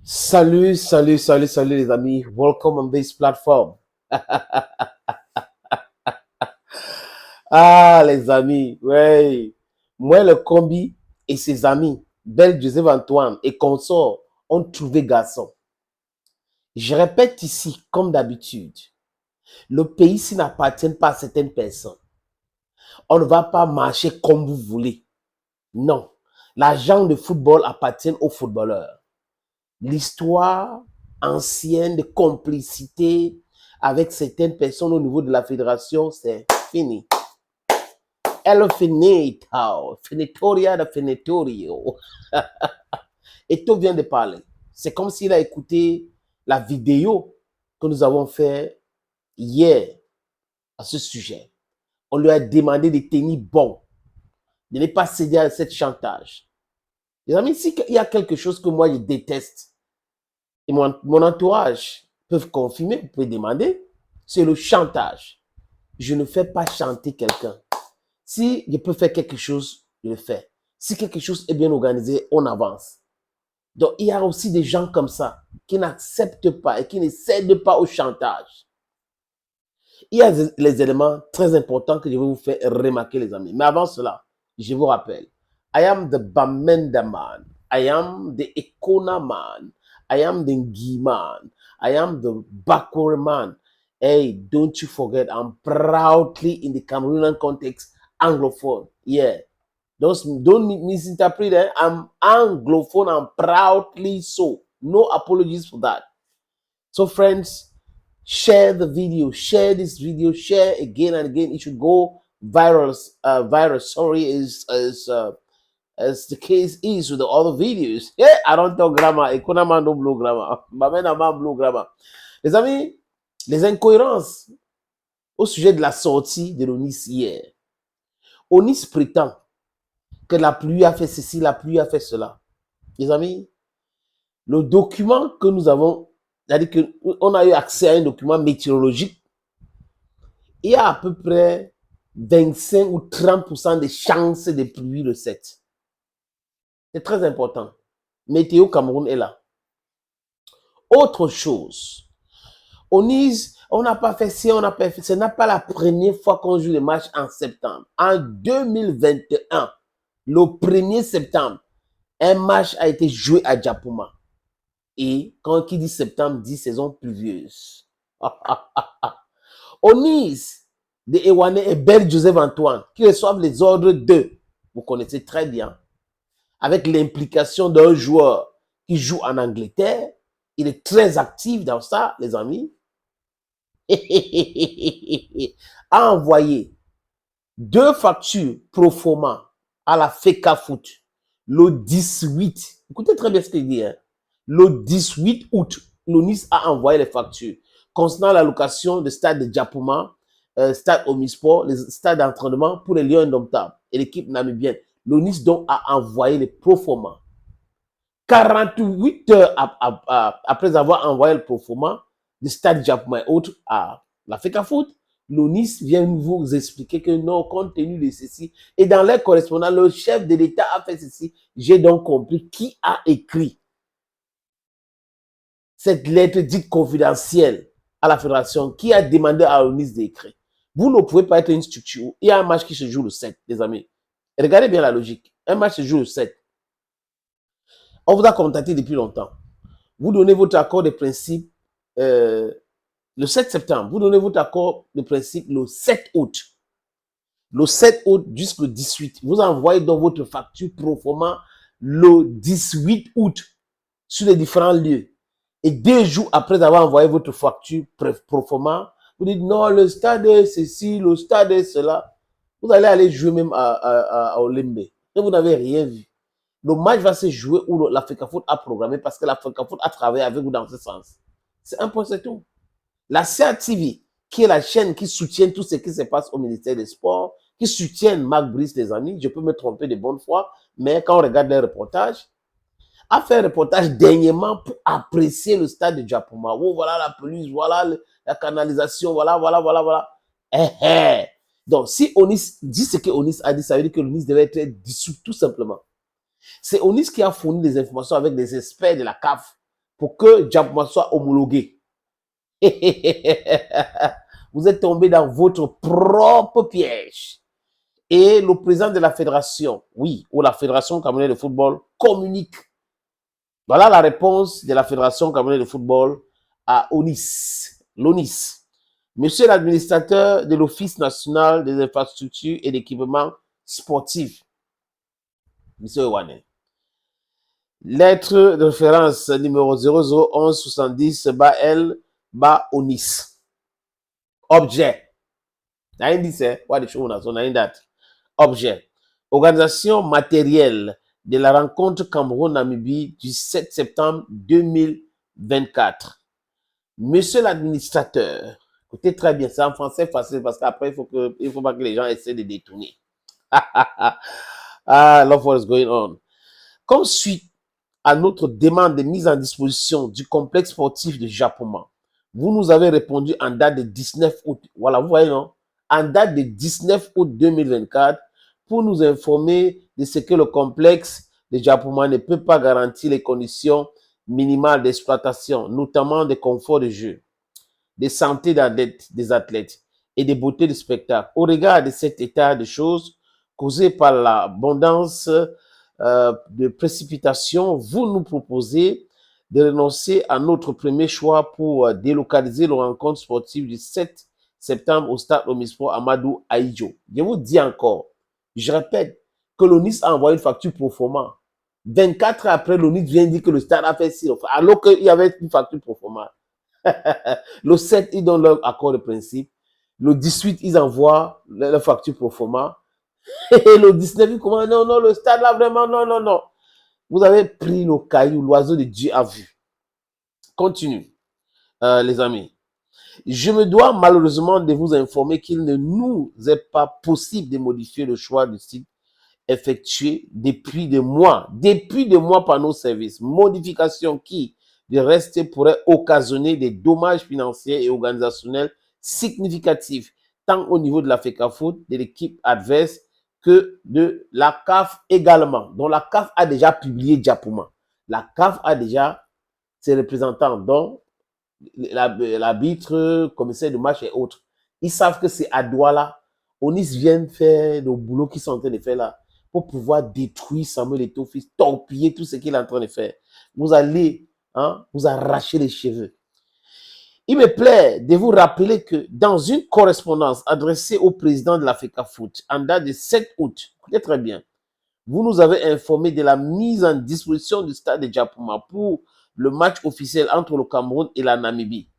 Salut, salut, salut, salut les amis. Welcome on this platform. Ah les amis, ouais. Moi le combi et ses amis, Belle Joseph Antoine et consorts, ont trouvé garçon. Je répète ici, comme d'habitude, le pays s'il n'appartient pas à certaines personnes. On ne va pas marcher comme vous voulez. Non. L'argent de football appartient aux footballeurs. L'histoire ancienne de complicité avec certaines personnes au niveau de la fédération, c'est fini. Elle finito, finitoria de finitorio. Et tout vient de parler. C'est comme s'il a écouté la vidéo que nous avons fait hier à ce sujet. On lui a demandé de tenir bon, de ne pas céder à cette chantage. Les amis, s'il y a quelque chose que moi je déteste, et mon entourage peuvent confirmer, vous pouvez demander, c'est le chantage. Je ne fais pas chanter quelqu'un. Si je peux faire quelque chose, je le fais. Si quelque chose est bien organisé, on avance. Donc, il y a aussi des gens comme ça qui n'acceptent pas et qui ne cèdent pas au chantage. Il y a les éléments très importants que je vais vous faire remarquer, les amis. Mais avant cela, je vous rappelle, I am the Bamenda man. I am the Ekona man. I am the Ngi man. I am the Bakure man. Hey, don't you forget, I'm proudly in the Cameroonian context, Anglophone. Yeah. Don't misinterpret it. I'm Anglophone and proudly so. No apologies for that. So, friends, share the video, share this video, share again and again. It should go viral. Sorry, as the case is with the other videos. Yeah, I don't talk grammar. Economy no blue grammar. Bamena blue grammar. Les amis, les incohérences au sujet de la sortie de l'ONIS hier. ONIS prétend que la pluie a fait ceci, la pluie a fait cela. Les amis, le document que nous avons, c'est-à-dire qu'on a eu accès à un document météorologique, il y a à peu près 25 ou 30% de chances de pluie le 7. C'est très important. Météo Cameroun est là. Autre chose, on n'a pas fait ci, on n'a pas fait. Ce n'est pas la première fois qu'on joue les matchs en septembre. En 2021, le 1er septembre, un match a été joué à Djapoma. Et quand qui dit septembre, dit saison pluvieuse. Onis de Ewane et Belle Joseph Antoine, qui reçoivent les ordres d'eux, vous connaissez très bien, avec l'implication d'un joueur qui joue en Angleterre, il est très actif dans ça, les amis, a envoyé 2 factures pro forma à la FECA Foot le 18, écoutez très bien ce qu'il dit, hein, le 18 août, l'ONIS a envoyé les factures concernant la location du stade de Djapoma, stade Omisport, les stades d'entraînement pour les Lions Indomptables et l'équipe namibienne. L'ONIS donc a envoyé les proforma. 48 heures après avoir envoyé le proforma du stade Djapoma et autres à la FECA Foot, l'ONIS vient vous expliquer que non, compte tenu de ceci, et dans les correspondants, le chef de l'État a fait ceci. J'ai donc compris qui a écrit cette lettre dite confidentielle à la fédération, qui a demandé à l'ONIS d'écrire. Vous ne pouvez pas être une structure. Il y a un match qui se joue le 7, les amis. Et regardez bien la logique. Un match se joue le 7. On vous a contacté depuis longtemps. Vous donnez votre accord de principe le 7 septembre. Vous donnez votre accord de principe le 7 août. Le 7 août jusqu'au 18. Vous envoyez donc votre facture pro forma le 18 août sur les différents lieux. Et 2 jours après avoir envoyé votre facture pro forma, vous dites non, le stade est ceci, le stade est cela. Vous allez aller jouer même à Olembe. Et vous n'avez rien vu. Le match va se jouer où l'Africa Foot a programmé parce que l'Africa Foot a travaillé avec vous dans ce sens. C'est un point, c'est tout. La CATV, qui est la chaîne qui soutient tout ce qui se passe au ministère des Sports, qui soutient Marc Brice, les amis, je peux me tromper de bonne foi, mais quand on regarde les reportages, a fait un reportage dernièrement pour apprécier le stade de Djapoma. Oh, voilà la pelouse, voilà la canalisation, voilà. Donc, si Onis dit ce que Onis a dit, ça veut dire que Onis devait être dissous tout simplement. C'est Onis qui a fourni des informations avec des experts de la CAF pour que Japoma soit homologué. Vous êtes tombé dans votre propre piège. Et le président de la fédération, oui, ou la fédération camerounaise de football, communique. Voilà la réponse de la fédération camerounaise de football à ONIS, l'ONIS. Monsieur l'administrateur de l'Office national des infrastructures et d'équipements sportifs, Monsieur Ewane. Lettre de référence numéro 0011 70 L ONIS. Objet. Objet. Organisation matérielle de la rencontre Cameroun-Namibie du 7 septembre 2024. Monsieur l'administrateur, écoutez très bien, c'est en français facile parce qu'après, il faut pas que les gens essaient de détourner. Love what is going on. Comme suite à notre demande de mise en disposition du complexe sportif de Japoma, vous nous avez répondu en date de 19 août. Voilà, vous voyez, non? En date de 19 août 2024, pour nous informer de ce que le complexe de Japoma ne peut pas garantir les conditions minimales d'exploitation, notamment de confort de jeu, de santé des athlètes et de beauté du spectacle. Au regard de cet état de choses causé par l'abondance de précipitations, vous nous proposez de renoncer à notre premier choix pour délocaliser le rencontre sportive du 7 septembre au stade Omisport Amadou Ahidjo. Je vous dis encore, je répète, que l'ONIS a envoyé une facture pro forma. 24 heures après, l'ONIS vient dire que le stade a fait ci, alors qu'il y avait une facture pro forma. Le 7, ils donnent leur accord de principe. Le 18, ils envoient leur facture pro forma. Et le 19, ils commencent, non, le stade là, vraiment, non. Vous avez pris le caillou, l'oiseau de Dieu a vu. Continue, les amis. Je me dois malheureusement de vous informer qu'il ne nous est pas possible de modifier le choix du site effectué depuis des mois par nos services. Modification qui, de reste, pourrait occasionner des dommages financiers et organisationnels significatifs, tant au niveau de la FECAFOOT, de l'équipe adverse, que de la CAF également. Donc la CAF a déjà publié Japoma. La CAF a déjà ses représentants, dont l'arbitre, commissaire de match et autres. Ils savent que c'est à Douala. Onis vient faire le boulot qu'ils sont en train de faire là pour pouvoir détruire Samuel Eto'o, torpiller tout ce qu'il est en train de faire. Vous allez vous arracher les cheveux. Il me plaît de vous rappeler que dans une correspondance adressée au président de la FECAFOOT en date du 7 août, écoutez très bien, vous nous avez informé de la mise en disposition du stade de Japoma pour le match officiel entre le Cameroun et la Namibie.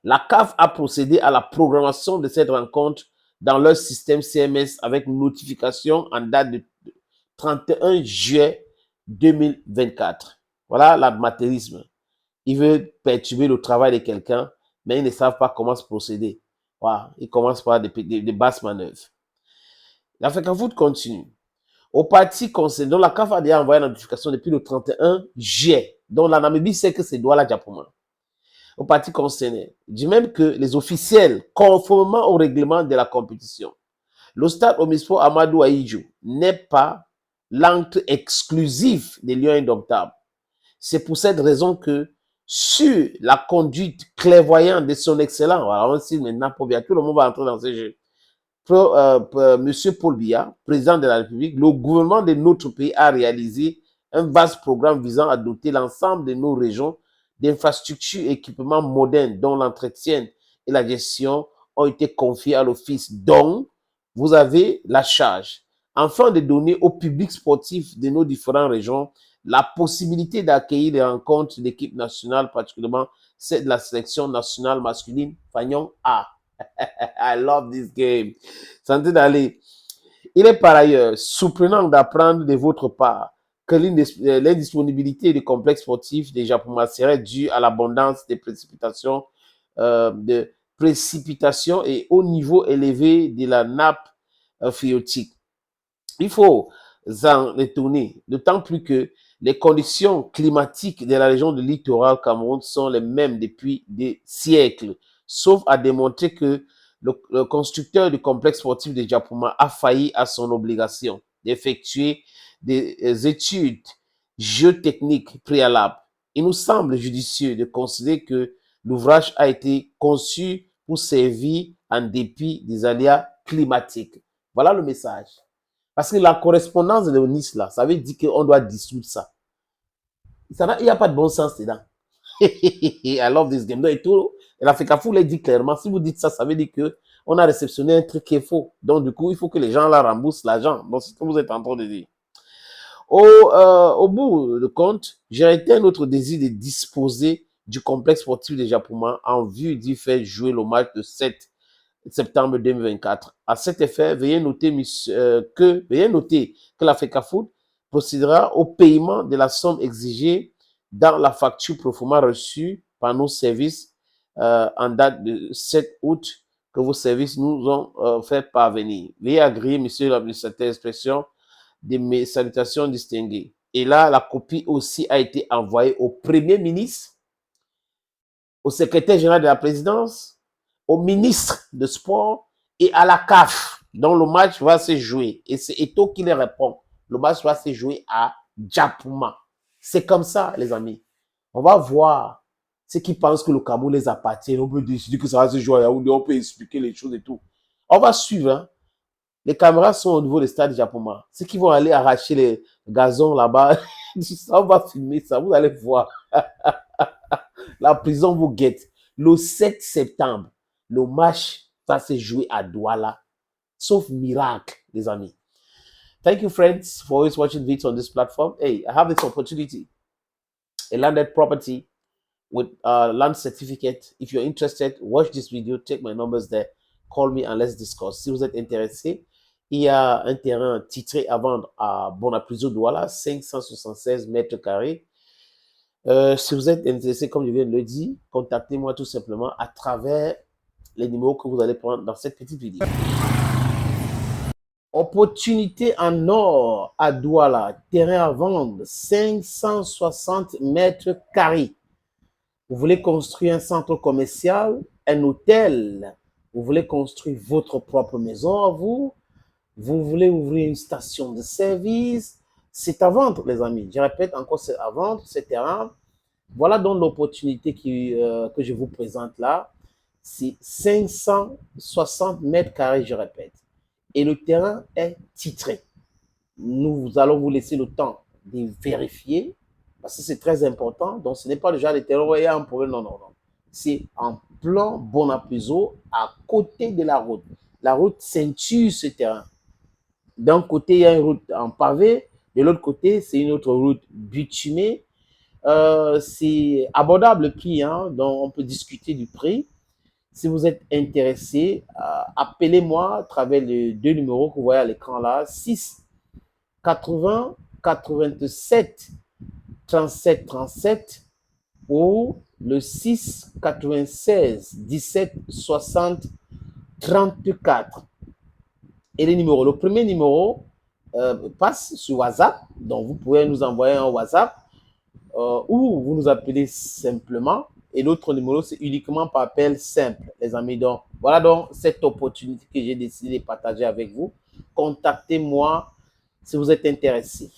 La CAF a procédé à la programmation de cette rencontre dans leur système CMS avec notification en date de 31 juillet 2024. Voilà l'amateurisme. Ils veulent perturber le travail de quelqu'un, mais ils ne savent pas comment se procéder. Voilà. Ils commencent par des basses manœuvres. La FECAFOOT continue. Au parti concerné, dont la CAF a déjà envoyé la notification depuis le 31 juillet, dont la Namibie sait que c'est Douala Japoma. Au parti concerné, dit même que les officiels, conformément au règlement de la compétition, le stade Omisport Amadou Ahidjo n'est pas l'encre exclusif des Lions Indomptables. C'est pour cette raison que, sur la conduite clairvoyante de son excellent, voilà, on sait maintenant, tout le monde va entrer dans ce jeu, Monsieur Paul Biya, président de la République, le gouvernement de notre pays a réalisé un vaste programme visant à doter l'ensemble de nos régions d'infrastructures et équipements modernes dont l'entretien et la gestion ont été confiés à l'office dont vous avez la charge, afin de donner au public sportif de nos différentes régions la possibilité d'accueillir les rencontres d'équipe nationale, particulièrement celle de la sélection nationale masculine Fagnon A. I love this game. Santé d'aller. Il est par ailleurs surprenant d'apprendre de votre part que l'indisponibilité du complexe sportif des Japoma serait due à l'abondance des précipitations, et au niveau élevé de la nappe phréatique. Il faut s'en étonner, d'autant plus que les conditions climatiques de la région du littoral Cameroun sont les mêmes depuis des siècles, sauf à démontrer que le constructeur du complexe sportif de Japoma a failli à son obligation d'effectuer des études géotechniques préalables il nous semble judicieux de considérer que l'ouvrage a été conçu pour servir en dépit des aléas climatiques. Voilà le message. Parce que la correspondance de Nice, là, ça veut dire qu'on doit dissoudre ça. Il n'y a pas de bon sens dedans. I love this game. Et tout, la FECAFOU l'a dit clairement, si vous dites ça, ça veut dire que on a réceptionné un truc qui est faux. Donc, du coup, il faut que les gens là remboursent l'argent. Donc, c'est ce que vous êtes en train de dire. Au bout de compte, j'ai arrêté un autre désir de disposer du complexe sportif de Japoma en vue d'y faire jouer le match de 7 septembre 2024. À cet effet, veuillez noter que la FECAFOOT procédera au paiement de la somme exigée dans la facture proforma reçue par nos services en date de 7 août que vos services nous ont fait parvenir. Veuillez agréer, monsieur l'administrateur d'expression, de mes salutations distinguées. Et là, la copie aussi a été envoyée au Premier ministre, au secrétaire général de la présidence, au ministre de sport et à la CAF, dont le match va se jouer. Et c'est Eto qui les répond. Le match va se jouer à Djapouma. C'est comme ça, les amis. On va voir ceux qui pensent que le Cameroun les appartient. On peut décider que ça va se jouer à Yaoundé. On peut expliquer les choses et tout. On va suivre. Hein. Les caméras sont au niveau du stade Djapouma. Ceux qui vont aller arracher les gazons là-bas, on va filmer ça. Vous allez voir. La prison vous guette. Le 7 septembre, le match va se jouer à Douala. Sauf miracle, les amis. Thank you, friends, for always watching videos on this platform. Hey, I have this opportunity. A landed property with a land certificate. If you're interested, watch this video. Take my numbers there. Call me and let's discuss. Si vous êtes intéressé, il y a un terrain titré à vendre à Bonaprise Douala, 576 mètres carrés. Si vous êtes intéressé, comme je viens de le dire, contactez-moi tout simplement à travers les numéros que vous allez prendre dans cette petite vidéo. Opportunité en or à Douala, terrain à vendre, 560 mètres carrés. Vous voulez construire un centre commercial, un hôtel, vous voulez construire votre propre maison à vous, vous voulez ouvrir une station de service, c'est à vendre, les amis. Je répète encore, c'est à vendre, ce terrain. Voilà donc l'opportunité que je vous présente là. C'est 560 mètres carrés, je répète. Et le terrain est titré. Nous allons vous laisser le temps de vérifier, parce que c'est très important. Donc, ce n'est pas le genre de terrain où il y a un problème. Non, non, non. C'est en plan Bonapuzo, à côté de la route. La route ceinture ce terrain. D'un côté, il y a une route en pavé. De l'autre côté, c'est une autre route bitumée. C'est abordable le prix, hein, donc on peut discuter du prix. Si vous êtes intéressé, appelez-moi à travers les deux numéros que vous voyez à l'écran là, 6 80 87 37 37 ou le 6 96 17 60 34. Et les numéros, le premier numéro passe sur WhatsApp, donc vous pouvez nous envoyer un WhatsApp ou vous nous appelez simplement. Et l'autre numéro, c'est uniquement par appel simple, les amis. Donc, voilà donc cette opportunité que j'ai décidé de partager avec vous. Contactez-moi si vous êtes intéressé.